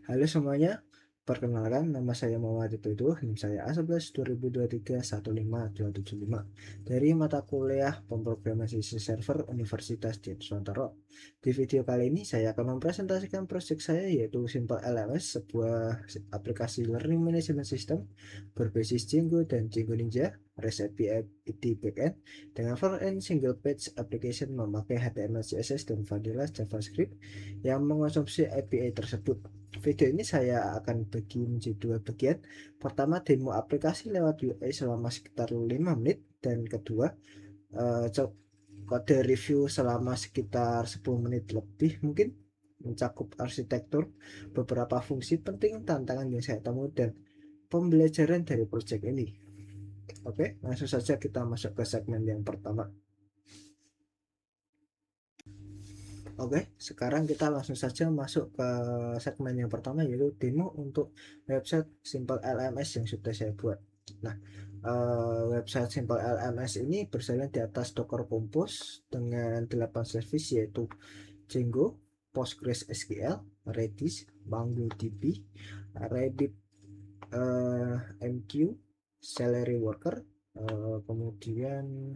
Halo semuanya, perkenalkan nama saya Muhammad Ibtu, NIM saya A11 2023 15275 dari mata kuliah Pemrograman Sistem Server Universitas Diponegoro. Di video kali ini saya akan mempresentasikan proyek saya yaitu Simple LMS, sebuah aplikasi learning management system berbasis Django dan Django Ninja REST API di backend dengan front-end single page application memakai HTML, CSS, dan vanilla JavaScript yang mengonsumsi API tersebut. Video ini saya akan bagi menjadi dua bagian. Pertama, demo aplikasi lewat UI selama sekitar 5 menit, dan kedua, kode review selama sekitar 10 menit lebih mungkin, mencakup arsitektur, beberapa fungsi penting, tantangan yang saya temui, dan pembelajaran dari proyek ini. Oke, langsung saja kita masuk ke segmen yang pertama. Oke, sekarang kita langsung saja masuk ke segmen yang pertama, yaitu demo untuk website Simple LMS yang sudah saya buat. Nah, website Simple LMS ini berjalan di atas Docker Compose dengan 8 service, yaitu Django, PostgreSQL, Redis, MongoDB, Reddit, MQ, Salary Worker, kemudian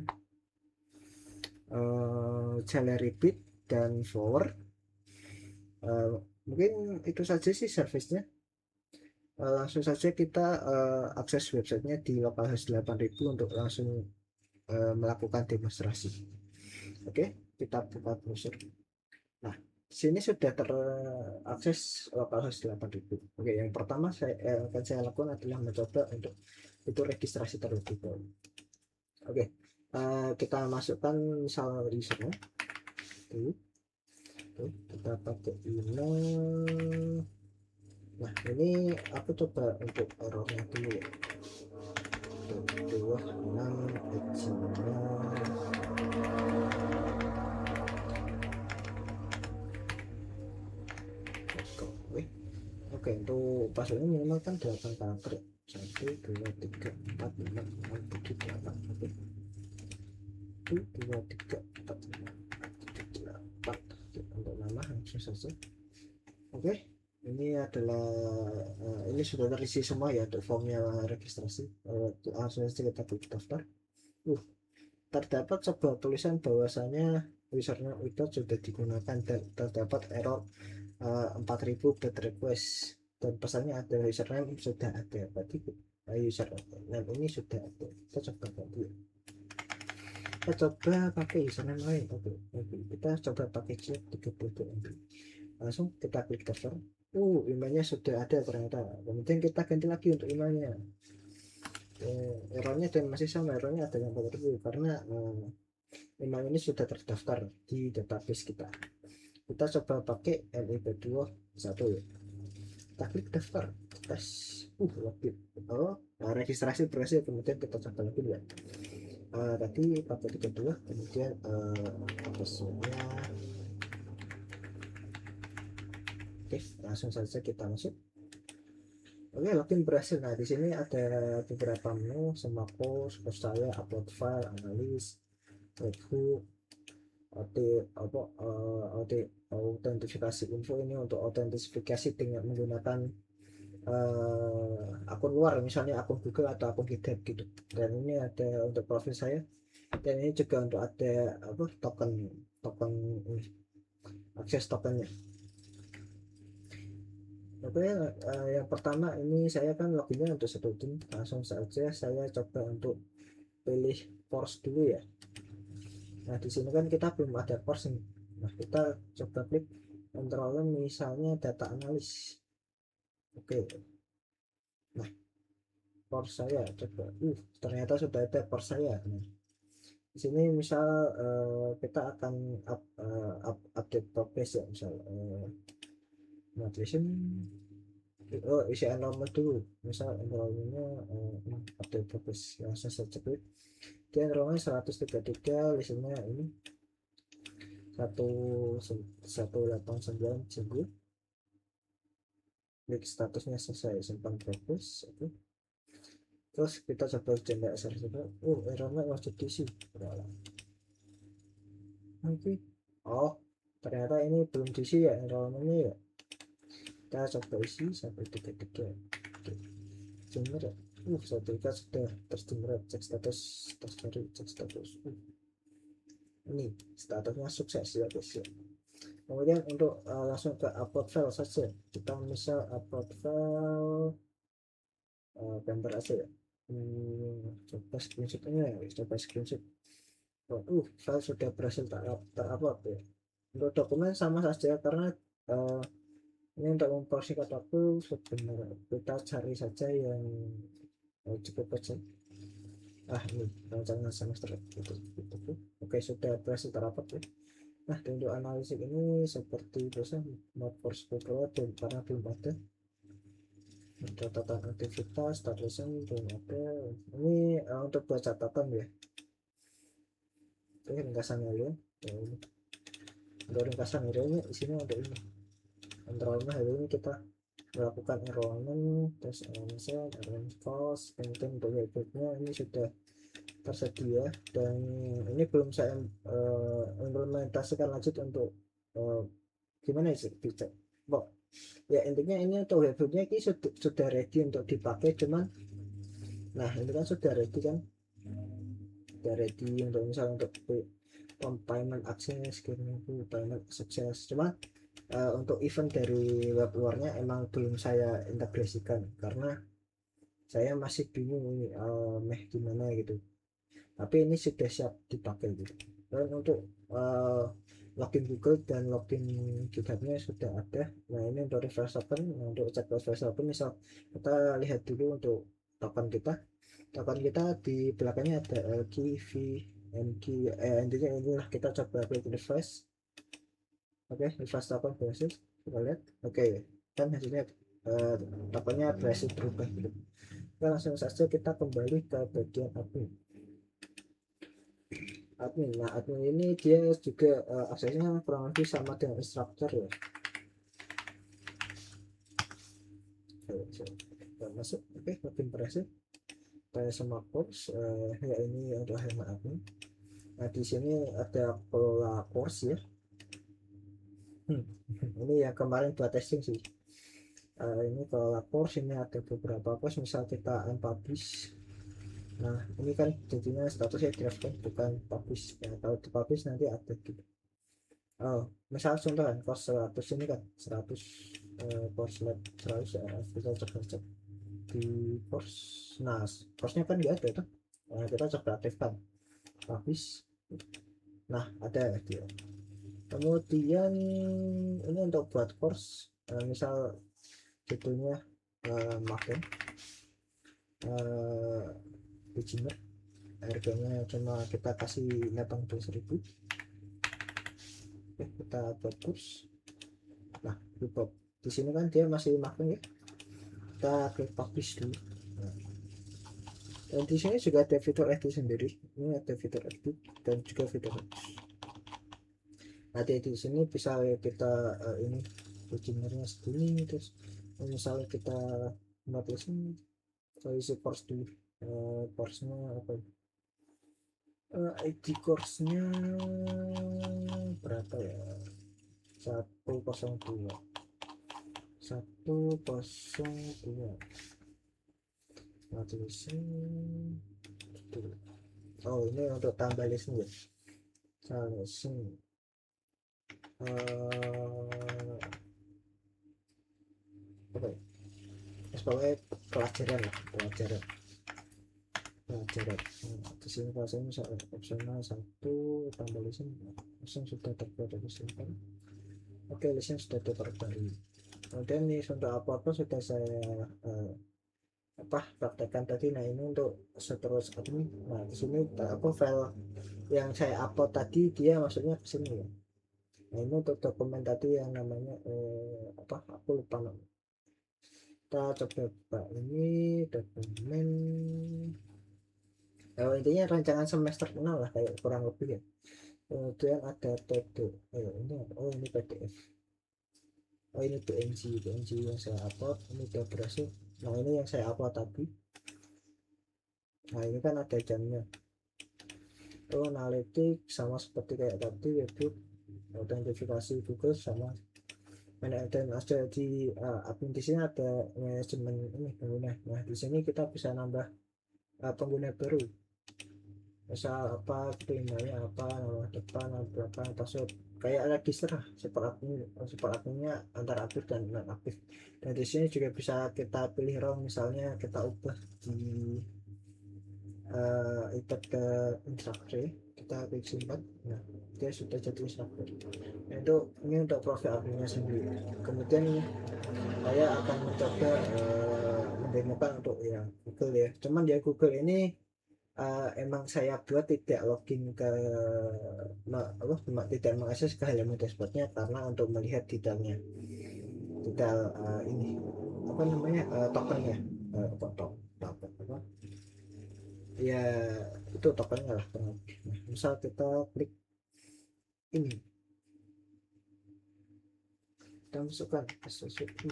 Salary Bit, dan Flower. Mungkin itu saja sih servicenya. Langsung saja kita akses websitenya di localhost 8000 untuk langsung melakukan demonstrasi. Oke, kita buka browser. Nah, sini sudah terakses localhost 8000. Oke, yang pertama akan saya lakukan adalah mencoba untuk itu registrasi terlebih dahulu. Oke, kita masukkan misal di sana. Kita pakai email. Nah, ini aku coba untuk errornya dulu ya. 26@gmail.com. Oke, untuk passwordnya minimal kan 8 karakter. 1 2 3 4 5 6 7 8. Oke, 1 2 3 4 5 7 8. Untuk nama langsung saja. Oke, ini adalah ini sudah terisi semua ya untuk formnya registrasi. Langsung saja kita klik daftar. Terdapat sebuah tulisan bahwasanya username Widot sudah digunakan dan terdapat error 4000 bad request, dan pesannya ada username sudah ada. Berarti username ini sudah ada. Kita coba ganti. Kita coba pakai username lain. Oke, kita coba pakai jet 32 MB. Langsung kita klik daftar. Emailnya sudah ada ternyata. Kemudian kita ganti lagi untuk emailnya. Errornya dan masih sama, errornya ada yang baru karena email ini sudah terdaftar di database kita. Kita coba pakai LIB21 ya. Kita klik daftar, tes. Login. Registrasi berhasil. Kemudian kita coba lagi ya. Tadi pakai 32, kemudian passwordnya. Oke, langsung saja kita masuk. Oke, login berhasil. Nah, di sini ada beberapa menu: sembako, saya, upload file, analis, webhook, autentifikasi info. Ini untuk autentifikasi dengan menggunakan akun luar, misalnya akun Google atau akun GitHub gitu. Dan ini ada untuk profil saya, dan ini juga untuk ada token token akses tokennya. Oke, yang pertama ini saya kan loginnya untuk student. Langsung saja saya coba untuk pilih course dulu ya. Nah, di sini kan kita belum ada course. Nah, kita coba klik enrollment, misalnya data analis. Oke, nah course saya coba, ternyata sudah ada course saya. Nah, di sini misal kita akan update progress ya, misal nutrition. Isi enrollment dulu, misal enrollmentnya update progress. Langsung saya klik di enrollment 133, listennya ini 189 sembuh. Klik statusnya selesai, simpan progress. Oke, terus kita coba janda asal juga. Errornya wajib diisi. Oke, ternyata ini belum diisi ya enrollmentnya ya. Kita coba isi sampai 33. Oke, generate. Sertifikat sudah tergenerate. Cek status, cek status. Ini statusnya sukses ya guys ya. Kemudian untuk langsung ke upload file saja, kita misal upload file gambar aja ya. Coba screenshotnya ya, coba screenshot. File sudah berhasil terupload ya. Untuk dokumen sama saja karena ini untuk mempersingkat waktu sebenarnya kita cari saja yang cukup kecil. Ini rancangan semester itu. Oke, sudah berhasil terupload ya. Nah, untuk analisis ini seperti biasa not for school dan karena belum ada catatan aktivitas start lesson belum ada. Ini untuk buat catatan ya. Oke, ringkasan ya. Untuk ringkasan ini isinya ada ini. Enrollment hari ini kita melakukan enrollment, terus enrollment cost, kemudian untuk webnya ini sudah tersedia dan ini belum saya implementasikan lanjut untuk gimana sih bisa ya intinya ini untuk webnya ini sudah ready untuk dipakai cuman nah ini kan sudah ready kan, sudah ready untuk misalnya untuk payment access gitu, payment sukses cuman untuk event dari web luarnya emang belum saya integrasikan karena saya masih bingung ini gimana gitu, tapi ini sudah siap dipakai gitu. Dan untuk login Google dan login GitHub-nya sudah ada. Nah ini untuk refresh open, untuk cek refresh open misal kita lihat dulu untuk token kita di belakangnya ada LG V MG intinya inilah, kita coba klik refresh. Oke, refresh token berhasil, kita lihat. Oke, kan hasilnya tokennya berhasil berubah gitu. Nah, langsung saja kita kembali ke bagian admin. Nah admin ini dia juga aksesnya kurang lebih sama dengan instruktur ya. Masuk. Oke, login berhasil. Saya sama course ya, ini untuk hemat admin. Nah di sini ada pola course ya. Ini yang kemarin buat testing sih. Ini pola course, ini ada beberapa course, misal kita unpublish. Nah ini kan jadinya statusnya draft kan, bukan publish ya. Kalau dipublish nanti ada gitu. Misal contoh kan course 100 ini kan 100 course lab 100 ya, kita coba cek di course. Nah course-nya kan nggak ada tuh. Nah, kita coba aktifkan publish. Nah ada dia. Kemudian ini untuk buat course misal judulnya makin beginner, harganya cuma kita kasih 18.000. Kita buat kurs. Nah di sini kan dia masih makin ya, kita klik publish dulu. Dan di sini juga ada fitur edit sendiri, ini ada fitur edit dan juga fitur nanti di sini bisa kita ini beginnernya segini, terus misalnya kita batasin isi course dulu. Course-nya apa ID course-nya berapa ya, 102 nah tulisin. Ini untuk tambah listen ya, listen apa ya, pokoknya pelajaran lah, pelajaran. Di sini bahasanya misalnya opsional 1 tambah listen, listen sudah terbuat dari sini. Oke, listen sudah terbaru. Kemudian nih untuk apa sudah saya praktekkan tadi. Nah ini untuk seterus admin. Nah di sini aku file yang saya upload tadi dia maksudnya ke sini ya. Nah ini untuk dokumen tadi yang namanya aku lupa namanya. Kita coba buka ini dokumen. Intinya rancangan semester 0 lah kayak kurang lebih ya. Kemudian ada tag ini PDF. Ini PNG yang saya upload, ini udah berhasil. Nah ini yang saya upload tadi. Nah ini kan ada jamnya. Analytics sama seperti kayak tadi, yaitu autentifikasi Google sama dan ada di admin di sini ada manajemen ini pengguna. Nah di sini kita bisa nambah pengguna baru, misal apa primanya apa, nama depan, nama belakang, password, kayak register lah, super adminnya antara aktif dan non aktif. Dan di sini juga bisa kita pilih role, misalnya kita ubah di ikat ke instructor, kita klik simpan. Nah dia sudah jadi instructor. Nah, itu ini untuk profil adminnya sendiri. Kemudian saya akan mencoba mendemokan untuk yang Google ya, cuman ya Google ini emang saya buat tidak login ke tidak mengakses ke halaman dashboardnya, karena untuk melihat detailnya, detail ini apa namanya tokennya, kok token apa ya, itu tokennya lah. Nah, misal kita klik ini, kita masukkan sesuatu,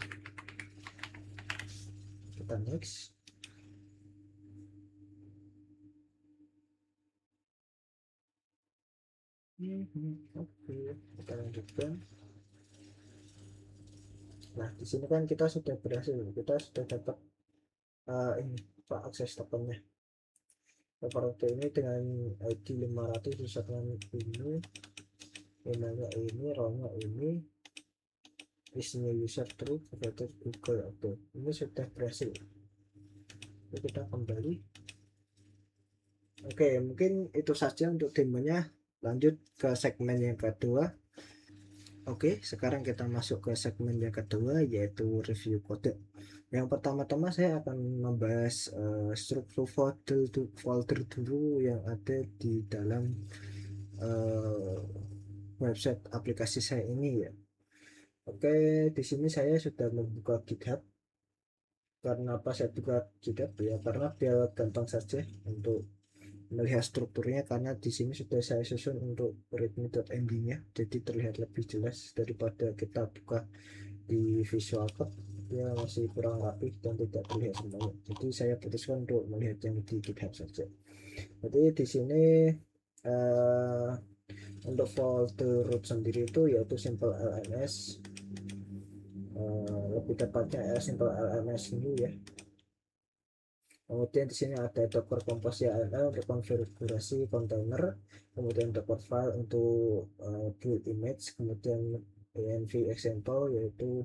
kita next. Oke, kita lanjutkan. Nah di sini kan kita sudah berhasil, kita sudah dapat ini pak akses tokennya seperti ini dengan ID 500, username ini, emailnya ini, romnya ini, isinya user true, provider Google. Oke, ini sudah berhasil. Jadi kita kembali. Oke, mungkin itu saja untuk demonya. Lanjut ke segmen yang kedua. Oke, sekarang kita masuk ke segmen yang kedua, yaitu review kode. Yang pertama-tama saya akan membahas struktur folder dulu yang ada di dalam website aplikasi saya ini ya. Oke, di sini saya sudah membuka GitHub. Karena apa saya buka GitHub ya? Karena biar gampang saja untuk melihat strukturnya, karena di sini sudah saya susun untuk readme.md-nya, jadi terlihat lebih jelas daripada kita buka di Visual Code, dia masih kurang rapi dan tidak terlihat semuanya. Jadi saya putuskan untuk melihat yang di GitHub saja. Jadi di sini uh, untuk folder root sendiri itu yaitu simple lms, lebih tepatnya simple lms ini ya. Kemudian di sini ada docker compose YAML untuk konfigurasi kontainer, kemudian docker file untuk build image, kemudian env example yaitu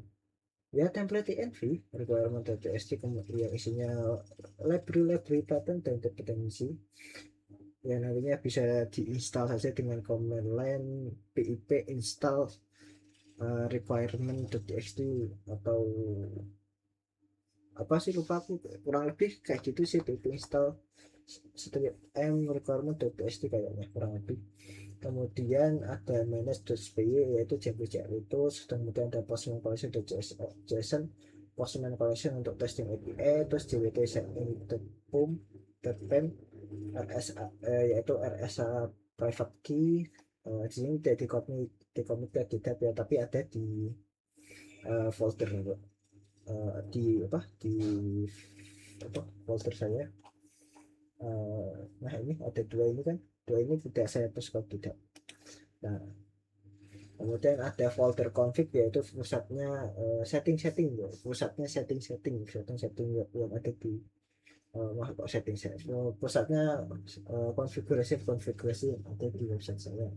ya template env requirement.txt, kemudian isinya library pattern dan dependency yang nantinya bisa diinstal saja dengan command line pip install requirement.txt, atau apa sih lupa aku, kurang lebih kayak gitu sih, pip install setiap requirement.txt kayaknya kurang lebih. Kemudian ada manage.py yaitu JPJ itu, kemudian ada postman collection.json, postman collection untuk testing API, terus jwt setting.pum.pem, RSA yaitu RSA private key. Di sini tidak di commit ke GitHub ya, tapi ada di folder di apa di apa folder saya. Nah ini ada dua ini kan, dua ini tidak saya push ke GitHub. Nah kemudian ada folder config yaitu pusatnya setting-setting ya, pusatnya setting-setting yang ada di kok setting saya, pusatnya konfigurasi yang ada di website saya.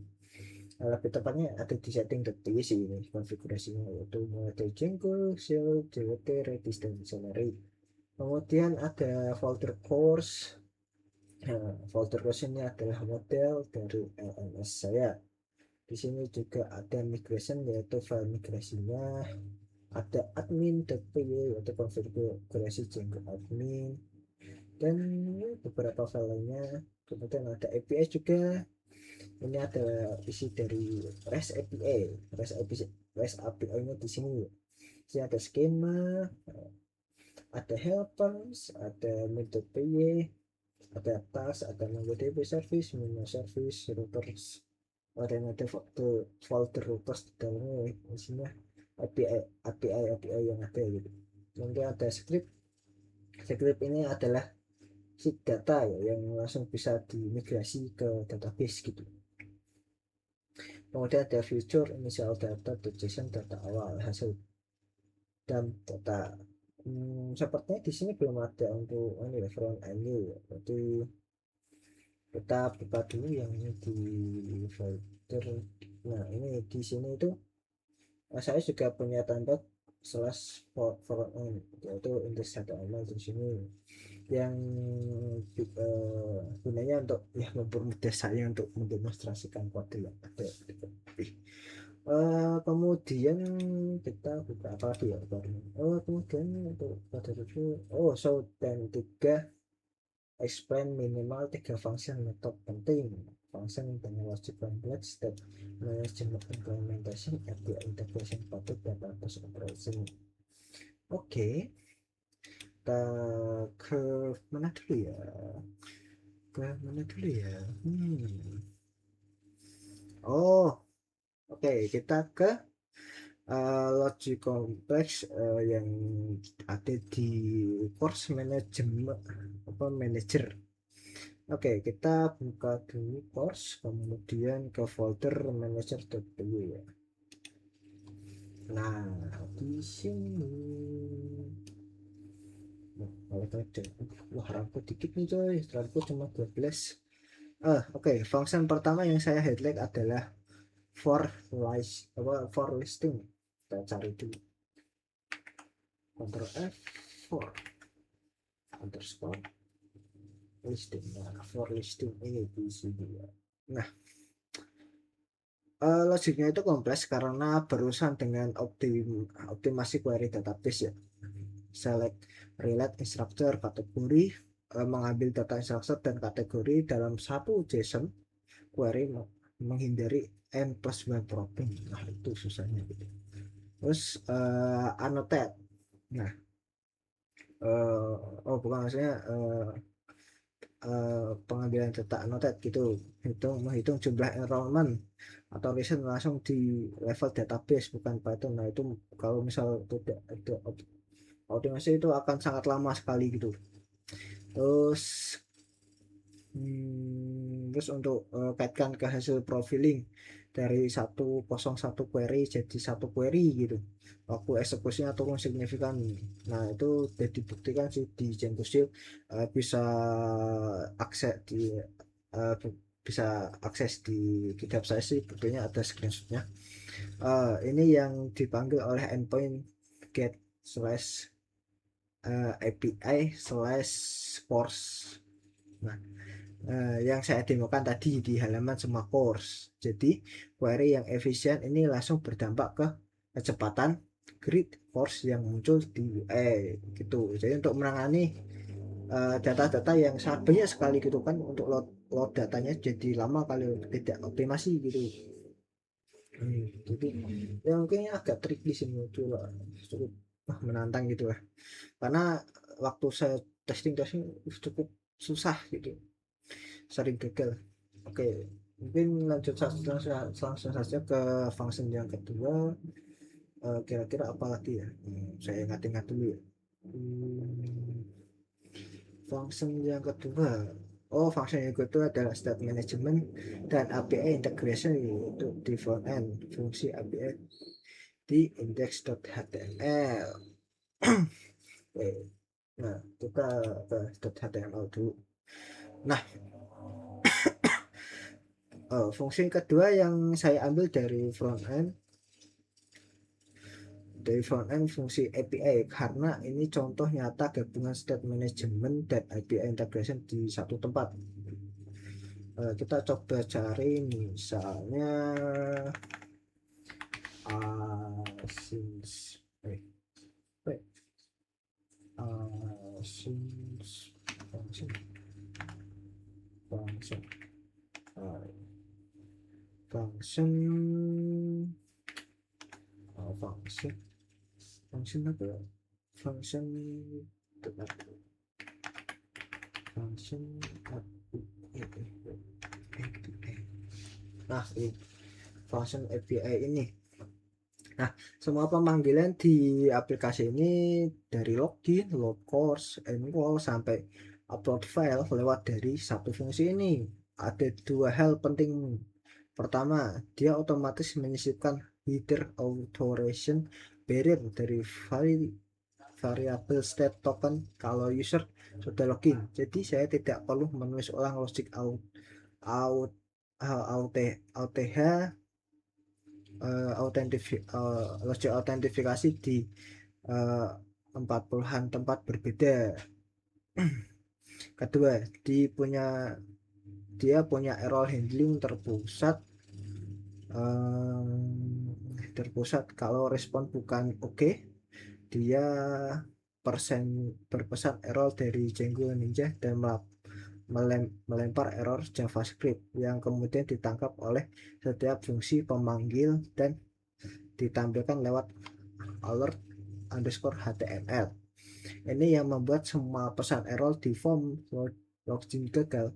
Lebih tepatnya ada di setting.py sih ini konfigurasinya, yaitu mulai dari Django, Shell, JWT, Redis, dan Celery. Kemudian ada folder course. Nah, folder course ini adalah model dari LMS saya. Di sini juga ada migration yaitu file migrasinya, ada admin.py yaitu konfigurasi Django admin, dan beberapa file lainnya. Kemudian ada API juga, ini ada isi dari REST API. REST API nya di sini. Sini ada skema, ada helpers, ada main.py, ada task, ada MongoDB service, minimal service, routers, dan ada folder routers di dalamnya, isinya API yang ada gitu. Kemudian ada script ini adalah sheet data ya, yang langsung bisa dimigrasi ke database gitu. Kemudian ada future initial data to JSON data awal hasil dan data. Sepertinya di sini belum ada untuk ini ya, front end ya. Jadi kita buka dulu yang ini di folder. Nah ini di sini itu saya juga punya template slash front end, yaitu index HTML di sini yang gunanya untuk ya mempermudah saya untuk mendemonstrasikan kode yang ada. Kemudian kita buka apa lagi ya, kemudian untuk kode review, so dan 3 explain minimal 3 function method penting, function dengan logic complex, step management implementation, API integration, public database operation. Oke, kita ke mana dulu ya, oke, kita ke logic complex yang ada di course management manager. Oke, kita buka dulu course, kemudian ke folder manager.py ya. Nah di sini wah rambut dikit nih coy, rambut cuma 12. Oke, function pertama yang saya highlight adalah for listing. Kita cari dulu, Ctrl F4 underscore listing. Nah, for listing ini di sini ya. Nah, logiknya itu kompleks karena berurusan dengan optimasi query database ya. Select relate instructor kategori, mengambil data instructor dan kategori dalam satu JSON query, menghindari n+1 probing. Nah itu susahnya gitu. Terus annotate. Nah bukan, maksudnya pengambilan data annotate gitu, menghitung jumlah enrollment atau recent langsung di level database bukan Python. Nah itu kalau misal tidak ada optimasi itu akan sangat lama sekali gitu. Terus untuk kaitkan ke hasil profiling dari 101 query jadi satu query gitu, waktu eksekusinya turun signifikan. Nah itu sudah dibuktikan sih di Django bisa akses di uh, bisa akses di GitHub saya sih, buktinya ada screenshotnya. Ini yang dipanggil oleh endpoint get slash API slash course. Nah yang saya demokan tadi di halaman semua course. Jadi query yang efisien ini langsung berdampak ke kecepatan grid course yang muncul di UI gitu. Jadi untuk menangani data-data yang sangat banyak sekali gitu kan, untuk load datanya jadi lama kalau tidak optimasi gitu. Jadi yang mungkin agak tricky sih menurut cukup menantang gitu lah, karena waktu saya testing cukup susah gitu, sering gagal. Oke, mungkin langsung saja ke function yang kedua. Kira-kira apa lagi ya, saya ingat-ingat dulu ya. Function yang kedua, function yang kedua adalah state management dan API integration, yaitu di front end fungsi API di index.html. Oke, nah kita ke .html dulu. Nah fungsi kedua yang saya ambil dari front end fungsi API, karena ini contoh nyata gabungan state management dan API integration di satu tempat. Kita coba cari misalnya since function apa ya? function nah ini function API ini. Nah semua pemanggilan di aplikasi ini dari login, load course, enroll sampai upload file lewat dari satu fungsi ini. Ada dua hal penting Pertama, dia otomatis menyisipkan header authorization barrier dari variable state token kalau user sudah login. Jadi saya tidak perlu menulis ulang logic out auth logic autentifikasi di 40-an tempat berbeda. Kedua, dia punya error handling terpusat kalau respon bukan oke, dia berpesan error dari Django Ninja dan melempar error JavaScript yang kemudian ditangkap oleh setiap fungsi pemanggil dan ditampilkan lewat alert underscore HTML. Ini yang membuat semua pesan error di form login gagal,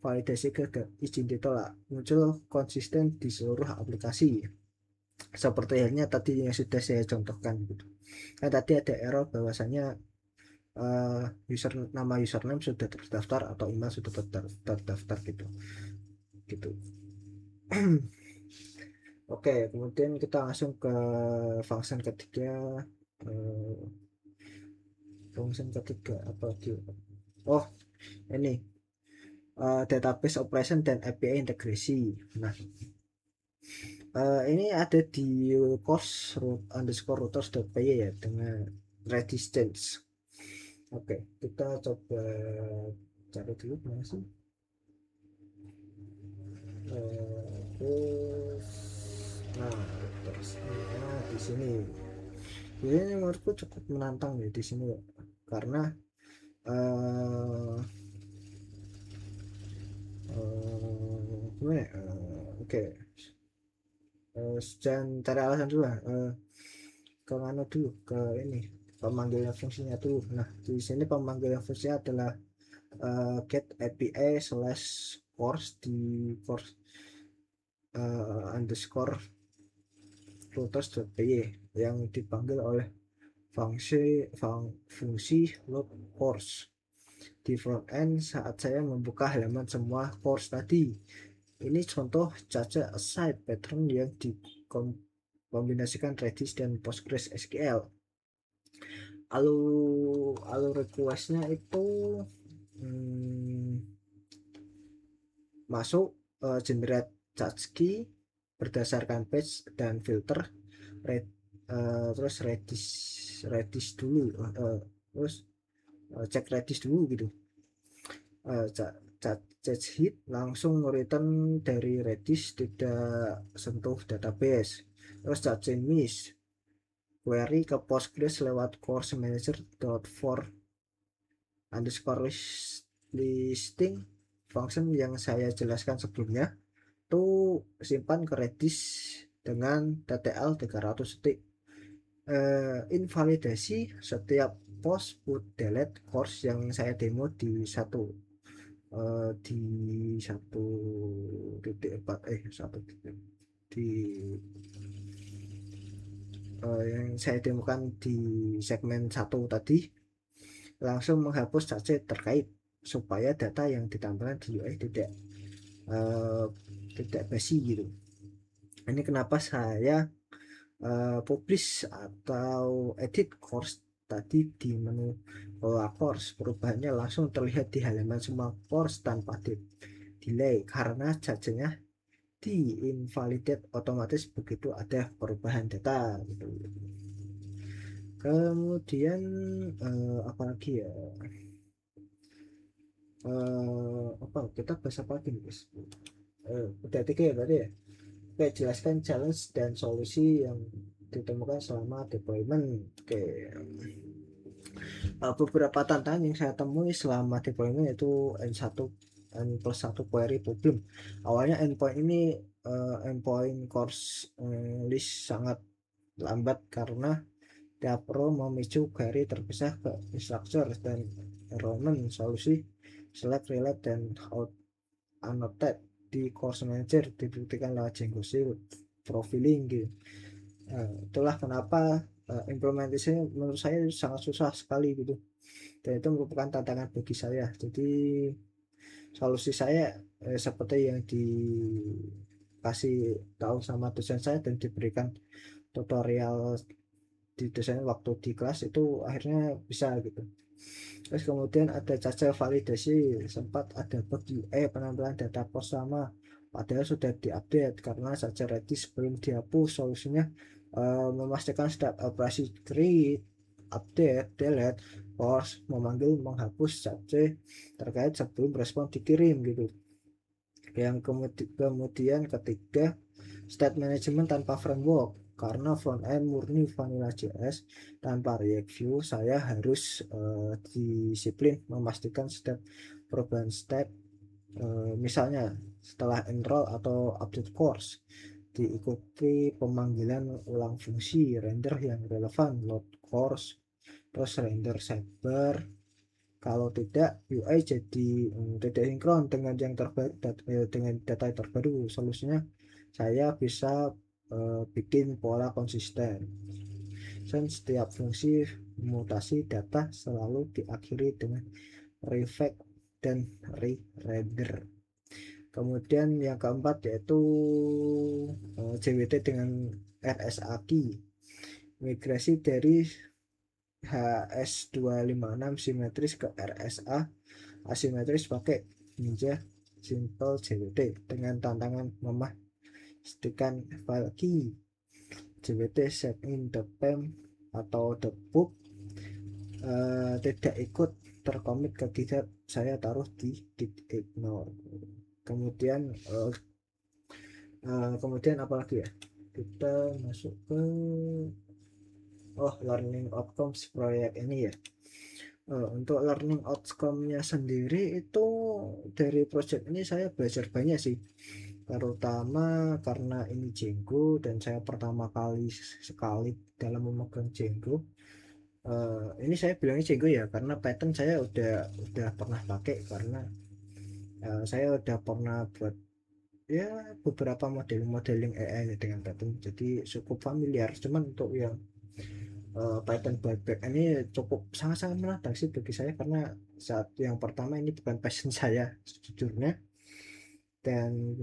validasi gagal, izin ditolak muncul konsisten di seluruh aplikasi. Seperti halnya tadi yang sudah saya contohkan gitu. Kan tadi ada error bahwasanya nama username sudah terdaftar atau email sudah terdaftar gitu. Oke, kemudian kita langsung ke function ketiga. Function ketiga apa lagi? Oh, ini database operation dan API integrasi. Nah, ini ada di course root_routers.py ya dengan Redis change. Oke, kita coba cari dulu mana sih. Terus di sini. Ini menurutku cukup menantang ya di sini ya. Karena gimana ya? Oke. Dan cari alasan dulu lah. Ke mana dulu? Ke ini pemanggilan fungsinya dulu. Nah, di sini pemanggilan fungsinya adalah get API / course di course underscore routers.py yang dipanggil oleh fungsi load course di front end saat saya membuka halaman semua course tadi. Ini contoh caca aside pattern yang dikombinasikan Redis dan PostgreSQL. Alur requestnya itu masuk generate charge key berdasarkan page dan filter terus Redis dulu terus cek Redis dulu gitu. Charge hit langsung return dari Redis tidak sentuh database. Terus charge miss query ke Postgres lewat course manager.for underscore listing function yang saya jelaskan sebelumnya tuh simpan ke Redis dengan TTL 300 detik. Invalidasi setiap post put delete course yang saya demo di 1.4 yang saya demokan di segmen 1 tadi langsung menghapus cache terkait supaya data yang ditampilkan di UI tidak basi gitu. Ini kenapa saya publish atau edit course tadi di menu course, perubahannya langsung terlihat di halaman semua course tanpa delay karena cacenya di invalidate otomatis begitu ada perubahan data gitu. Kemudian apa lagi ya, apa kita bahas apa lagi nih guys? Udah 3 ya berarti ya. Oke, jelaskan challenge dan solusi yang ditemukan selama deployment. Oke, beberapa tantangan yang saya temui selama deployment itu N+1 query problem. Awalnya endpoint course list sangat lambat karena tiap row memicu query terpisah ke instructor dan enrollment solusi select relate dan annotate di course manager dibuktikan lewat Django profiling gitu. Itulah kenapa implementasinya menurut saya sangat susah sekali gitu, dan itu merupakan tantangan bagi saya. Jadi solusi saya seperti yang dikatakan kasih tahu sama dosen saya dan diberikan tutorial di dosen waktu di kelas, itu akhirnya bisa gitu. Terus kemudian ada caca validasi, sempat ada bug UI penampilan data pos sama, padahal sudah diupdate karena saja ready sebelum dihapus. Solusinya memastikan setiap operasi create, update, delete, pause, memanggil, menghapus caca terkait sebelum respon dikirim gitu. Yang kemudian ketiga, state management tanpa framework, karena front end murni vanilla JS tanpa React View, saya harus disiplin memastikan setiap perubahan state, misalnya setelah enroll atau update course diikuti pemanggilan ulang fungsi render yang relevan, load course, terus render sidebar. Kalau tidak, UI jadi tidak sinkron dengan yang terbaru, dengan data terbaru. Solusinya saya bisa bikin pola konsisten. Dan setiap fungsi mutasi data selalu diakhiri dengan refactor dan re-render. Kemudian yang keempat yaitu JWT dengan RSA-Key, migrasi dari HS256 simetris ke RSA asimetris pakai Ninja Simple JWT dengan tantangan memastikan file key JWT set in the pem atau the book tidak ikut terkomit ke GitHub, saya taruh di git ignore. Kemudian apalagi ya, kita masuk ke learning outcomes proyek ini ya. Untuk learning outcome-nya sendiri itu dari project ini saya belajar banyak sih, terutama karena ini Django dan saya pertama kali sekali dalam memegang Django. Ini saya bilangnya Django ya karena Python saya udah pernah pakai, karena saya udah pernah buat ya beberapa modeling AI dengan Python, jadi cukup familiar. Cuman untuk yang Python back ini cukup sangat-sangat menantang sih bagi saya, karena saat yang pertama ini bukan passion saya sejujurnya. Dan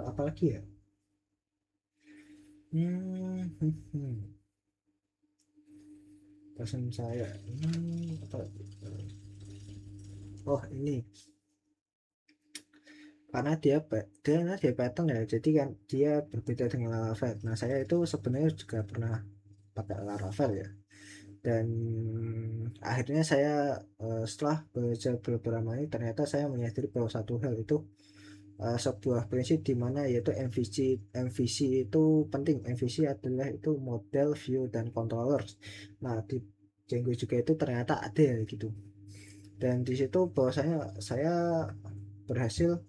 apalagi ya, passion saya ini karena dia Python ya, jadi kan dia berbeda dengan Laravel. Nah saya itu sebenarnya juga pernah pakai Laravel ya, dan akhirnya saya setelah belajar beberapa ini ternyata saya menyadari bahwa satu hal itu sebuah prinsip di mana yaitu MVC itu penting. MVC adalah itu model, view, dan controller. Nah di Django juga itu ternyata ada gitu, dan di situ bahwa saya berhasil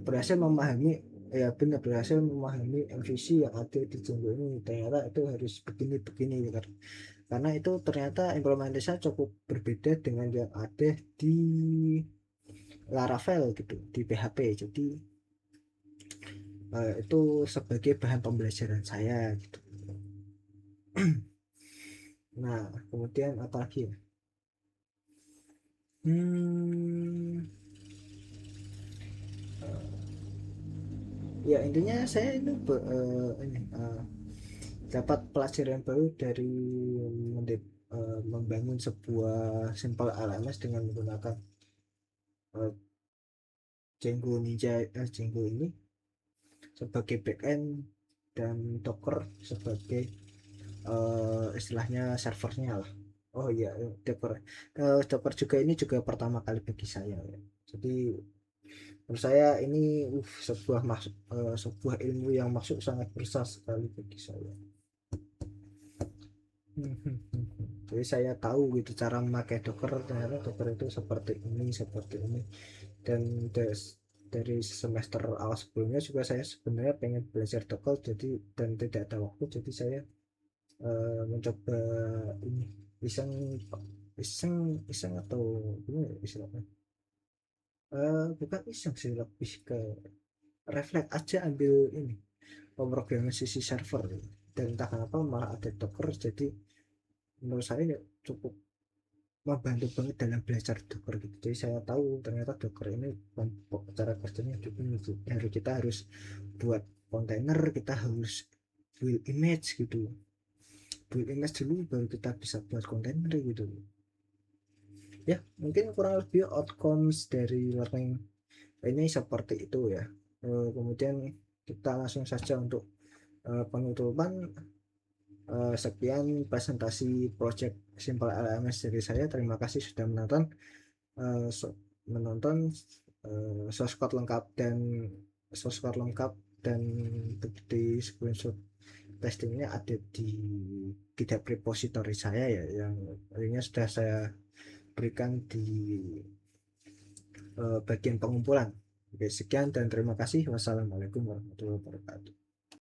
berhasil memahami, ya benar, berhasil memahami MVC yang ada di Django ini. Ternyata itu harus begini gitu. Karena itu ternyata implementasinya cukup berbeda dengan yang ada di Laravel gitu, di PHP. Jadi itu sebagai bahan pembelajaran saya gitu. Nah kemudian apa lagi ya, ya intinya saya ini dapat pelajaran baru dari membangun sebuah simple LMS dengan menggunakan Django ini sebagai backend dan Docker sebagai istilahnya servernya lah. Oh iya, Docker juga ini juga pertama kali bagi saya ya. Jadi menurut saya ini sebuah ilmu yang masuk sangat besar sekali bagi saya. Jadi saya tahu gitu cara memakai Docker, ternyata Docker itu seperti ini. Dan dari semester awal sebelumnya juga saya sebenarnya pengen belajar Docker, jadi dan tidak ada waktu, jadi saya mencoba ini iseng iseng iseng atau gimana ya istilahnya, bukan iseng sih, lebih ke refleks aja ambil ini pemrograman sisi server, dan entah kenapa malah ada Docker. Jadi menurut saya ya cukup membantu banget dalam belajar Docker gitu. Jadi saya tahu ternyata Docker ini cara kerjanya juga gitu. Kita harus buat kontainer, kita harus build image gitu, build image dulu baru kita bisa buat kontainer gitu. Ya mungkin kurang lebih outcomes dari learning ini seperti itu ya. Kemudian kita langsung saja untuk penutupan. Sekian presentasi project Simple LMS dari saya. Terima kasih sudah menonton. eh, menonton source code lengkap dan source code lengkap dan bukti screenshot testingnya ada di GitHub repository saya ya, yang linknya sudah saya berikan di bagian pengumpulan. Oke, sekian dan terima kasih. Wassalamualaikum warahmatullahi wabarakatuh.